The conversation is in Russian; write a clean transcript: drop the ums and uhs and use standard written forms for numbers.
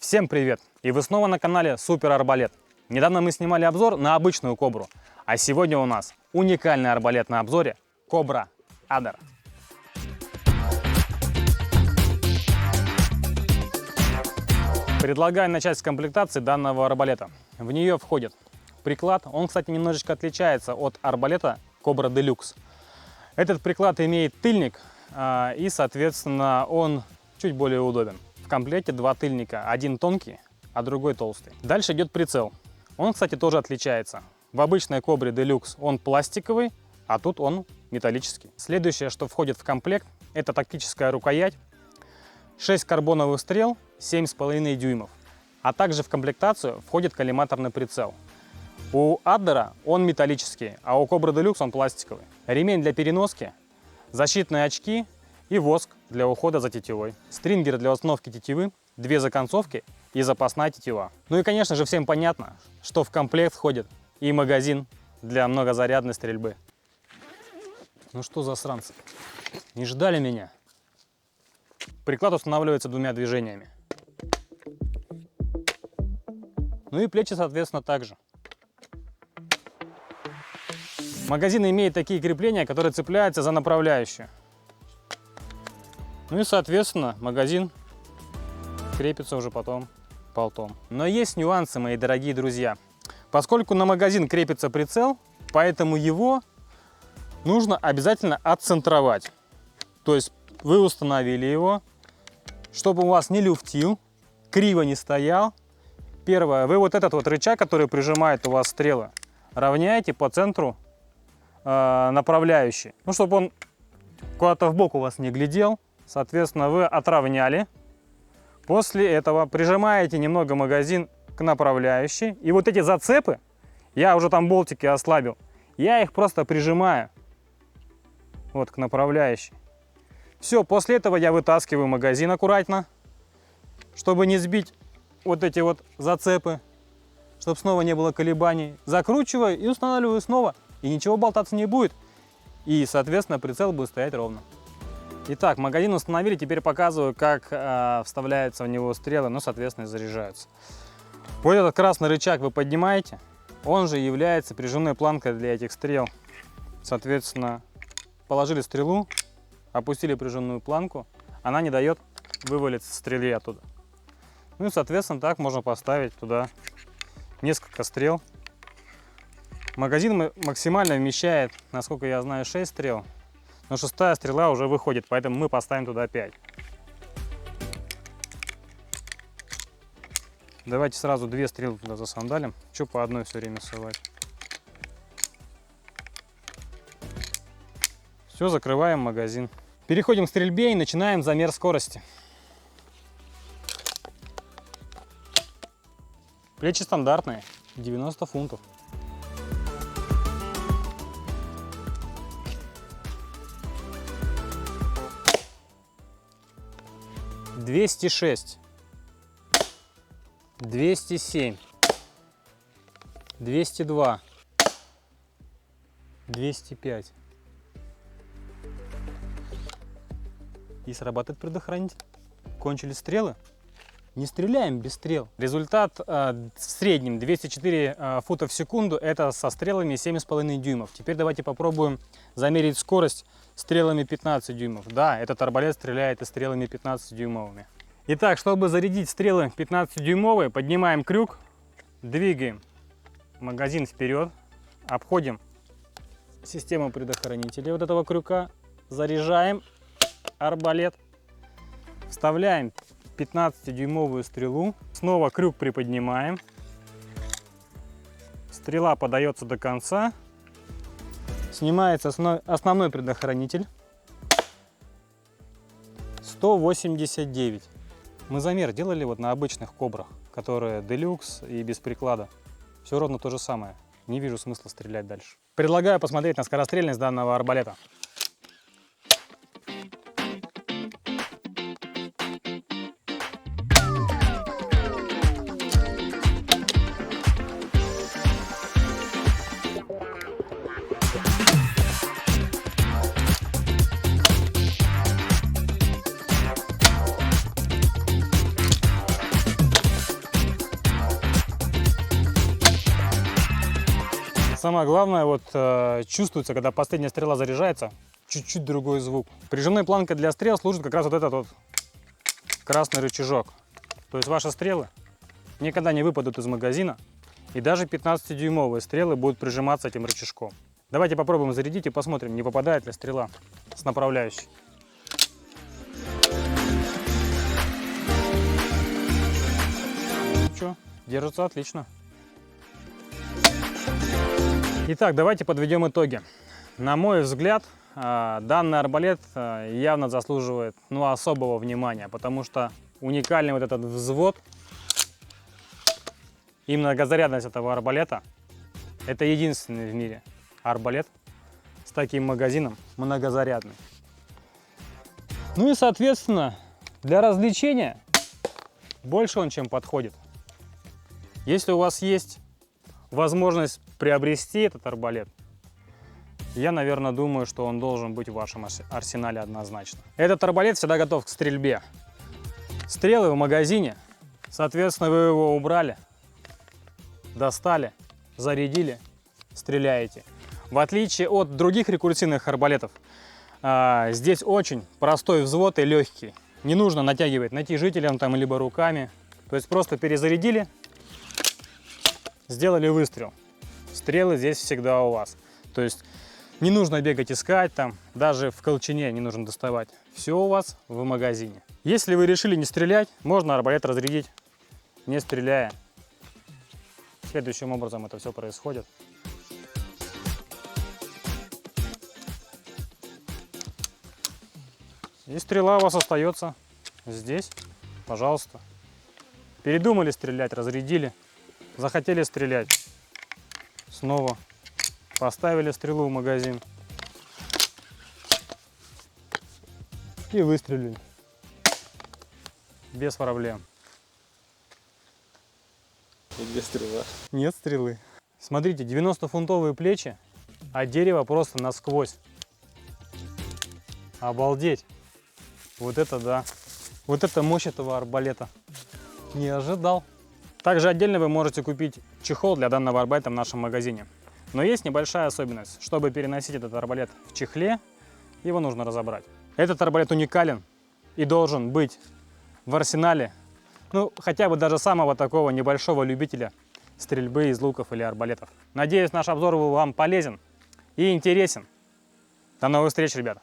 Всем привет! И вы снова на канале Супер Арбалет. Недавно мы снимали обзор на обычную кобру, а сегодня у нас уникальный арбалет на обзоре Кобра Адер. Предлагаю начать с комплектации данного арбалета. В нее входит приклад, он, кстати, немножечко отличается от арбалета Кобра Делюкс. Этот приклад имеет тыльник и, соответственно, он чуть более удобен. В комплекте два тыльника, один тонкий, а другой толстый. Дальше идет прицел. Он, кстати, тоже отличается. В обычной Кобре Делюкс он пластиковый, а тут он металлический. Следующее, что входит в комплект, это тактическая рукоять, 6 карбоновых стрел, 7,5 дюймов. А также в комплектацию входит коллиматорный прицел. У Аддера он металлический, а у Кобры Делюкс он пластиковый. Ремень для переноски, защитные очки и воск для ухода за тетивой. Стрингер для установки тетивы, 2 законцовки и запасная тетива. Ну и, конечно же, всем понятно, что в комплект входит и магазин для многозарядной стрельбы. Ну что, засранцы, не ждали меня? Приклад устанавливается 2 движениями. Ну и плечи, соответственно, также. Магазин имеет такие крепления, которые цепляются за направляющую. Ну и, соответственно, магазин крепится уже потом болтом. Но есть нюансы, мои дорогие друзья. Поскольку на магазин крепится прицел, поэтому его нужно обязательно отцентровать. То есть вы установили его, чтобы у вас не люфтил, криво не стоял. Первое, вы вот этот вот рычаг, который прижимает у вас стрелы, равняете по центру направляющий. Ну, чтобы он куда-то в бок у вас не глядел. Соответственно, вы отравняли. После этого прижимаете немного магазин к направляющей. И вот эти зацепы, я уже там болтики ослабил, я их просто прижимаю вот к направляющей. Все, после этого я вытаскиваю магазин аккуратно, чтобы не сбить вот эти вот зацепы, чтобы снова не было колебаний. Закручиваю и устанавливаю снова. И ничего болтаться не будет. И, соответственно, прицел будет стоять ровно. Итак, магазин установили, теперь показываю, как вставляются в него стрелы, ну, соответственно, и заряжаются. Вот этот красный рычаг вы поднимаете, он же является прижимной планкой для этих стрел. Соответственно, положили стрелу, опустили прижимную планку, она не дает вывалиться стреле оттуда. Ну и, соответственно, так можно поставить туда несколько стрел. Магазин максимально вмещает, насколько я знаю, 6 стрел. Но 6-я стрела уже выходит, поэтому мы поставим туда 5. Давайте сразу 2 стрелы туда засандалим. Что по одной все время ссылать? Все, закрываем магазин. Переходим к стрельбе и начинаем замер скорости. Плечи стандартные, 90 фунтов. 206, 207, 202, 205. И срабатывает предохранитель. Кончились стрелы. Не стреляем без стрел. Результат в среднем 204 фута в секунду. Это со стрелами 7,5 дюймов. Теперь давайте попробуем замерить скорость стрелами 15 дюймов. Да, этот арбалет стреляет и стрелами 15 дюймовыми. Итак, чтобы зарядить стрелы 15 дюймовые, поднимаем крюк, двигаем магазин вперед, обходим систему предохранителя вот этого крюка, заряжаем арбалет, вставляем 15-дюймовую стрелу, снова крюк приподнимаем, стрела подается до конца, снимается основной предохранитель, 189. Мы замер делали вот на обычных кобрах, которые Делюкс и без приклада. Все ровно то же самое. Не вижу смысла стрелять дальше. Предлагаю посмотреть на скорострельность данного арбалета. самое главное, вот чувствуется, когда последняя стрела заряжается, чуть-чуть другой звук. Прижимной планкой для стрел служит как раз вот этот вот красный рычажок. То есть ваши стрелы никогда не выпадут из магазина, и даже 15-дюймовые стрелы будут прижиматься этим рычажком. Давайте попробуем зарядить и посмотрим, не попадает ли стрела с направляющей. Ничего, держится отлично. Итак, давайте подведем итоги. На мой взгляд, данный арбалет явно заслуживает особого внимания, потому что уникальный вот этот взвод и многозарядность этого арбалета — это единственный в мире арбалет с таким магазином многозарядный. Ну и соответственно для развлечения больше он чем подходит. Если у вас есть возможность приобрести этот арбалет, я, наверное, думаю, что он должен быть в вашем арсенале однозначно. Этот арбалет всегда готов к стрельбе. Стрелы в магазине, соответственно, вы его убрали, достали, зарядили, стреляете. В отличие от других рекурсивных арбалетов, здесь очень простой взвод и легкий. Не нужно натягивать натяжителем там, либо руками. То есть просто перезарядили, сделали выстрел. Стрелы здесь всегда у вас. То есть не нужно бегать искать, там, даже в колчане не нужно доставать. Все у вас в магазине. Если вы решили не стрелять, можно арбалет разрядить, не стреляя. Следующим образом это все происходит. И стрела у вас остается здесь. Пожалуйста. Передумали стрелять, разрядили. Захотели стрелять. Снова поставили стрелу в магазин и выстрелили без проблем. И где стрела? Нет стрелы. Смотрите, 90-фунтовые плечи, а дерево просто насквозь. Обалдеть. Вот это да. Вот это мощь этого арбалета. Не ожидал. Также отдельно вы можете купить чехол для данного арбалета в нашем магазине. Но есть небольшая особенность. Чтобы переносить этот арбалет в чехле, его нужно разобрать. Этот арбалет уникален и должен быть в арсенале, хотя бы даже самого такого небольшого любителя стрельбы из луков или арбалетов. Надеюсь, наш обзор был вам полезен и интересен. До новых встреч, ребята!